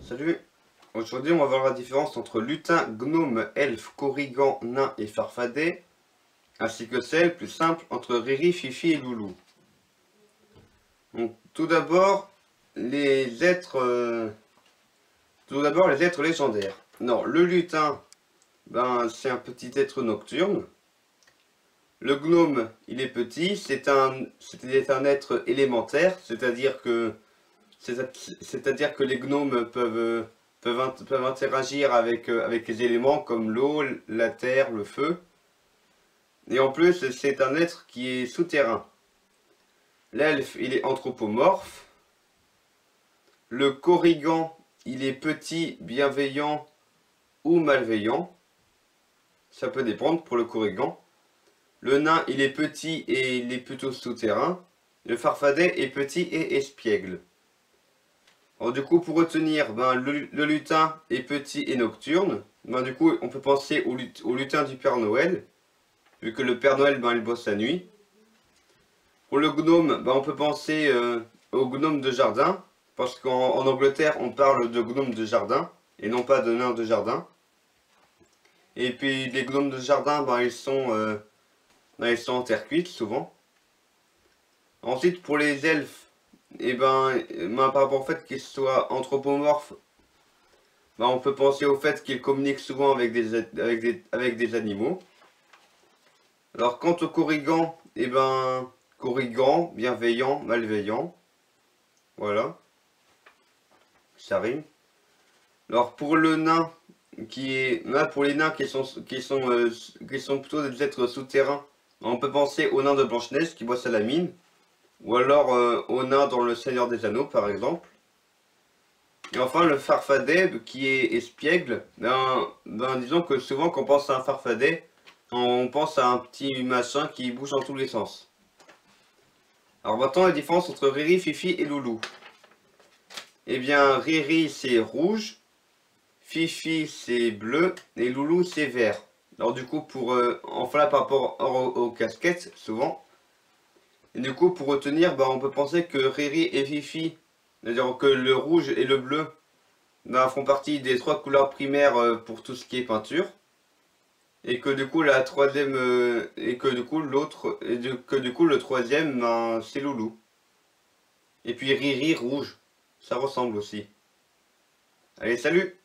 Salut, aujourd'hui on va voir la différence entre lutin, gnome, elfe, korrigan, nain et farfadet, ainsi que celle plus simple entre Riri, Fifi et Loulou. Donc tout d'abord les êtres légendaires. Non, le lutin, c'est un petit être nocturne. Le gnome, il est petit, c'est un être élémentaire, c'est-à-dire que les gnomes peuvent interagir avec les éléments comme l'eau, la terre, le feu. Et en plus, c'est un être qui est souterrain. L'elfe, il est anthropomorphe. Le korrigan, il est petit, bienveillant ou malveillant. Ça peut dépendre pour le korrigan. Le nain, il est petit et il est plutôt souterrain. Le farfadet est petit et espiègle. Alors du coup, pour retenir, le lutin est petit et nocturne. Du coup, on peut penser au lutin du Père Noël, vu que le Père Noël, il bosse la nuit. Pour le gnome, on peut penser au gnome de jardin, parce qu'en Angleterre, on parle de gnome de jardin, et non pas de nain de jardin. Et puis les gnomes de jardin, ils sont en terre cuite, souvent. Ensuite, pour les elfes, par rapport au fait qu'ils soient anthropomorphes, on peut penser au fait qu'ils communiquent souvent avec des animaux. Alors quant au korrigan, korrigan, bienveillant, malveillant. Voilà. Ça rime. Alors pour le nain, pour les nains qui sont plutôt des êtres souterrains, on peut penser au nain de Blanche-Neige qui bosse à la mine. Ou alors au nain dans le Seigneur des Anneaux par exemple. Et enfin le farfadet qui est espiègle, disons que souvent quand on pense à un farfadet, on pense à un petit machin qui bouge dans tous les sens. Alors maintenant la différence entre Riri, Fifi et Loulou. Eh bien Riri c'est rouge, Fifi c'est bleu et Loulou c'est vert. Alors du coup par rapport aux casquettes souvent. Et du coup, pour retenir, on peut penser que Riri et Fifi, c'est-à-dire que le rouge et le bleu, font partie des 3 couleurs primaires pour tout ce qui est peinture. Et que du coup, la troisième, le troisième, c'est Loulou. Et puis Riri rouge, ça ressemble aussi. Allez, salut!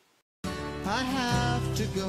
I have to go.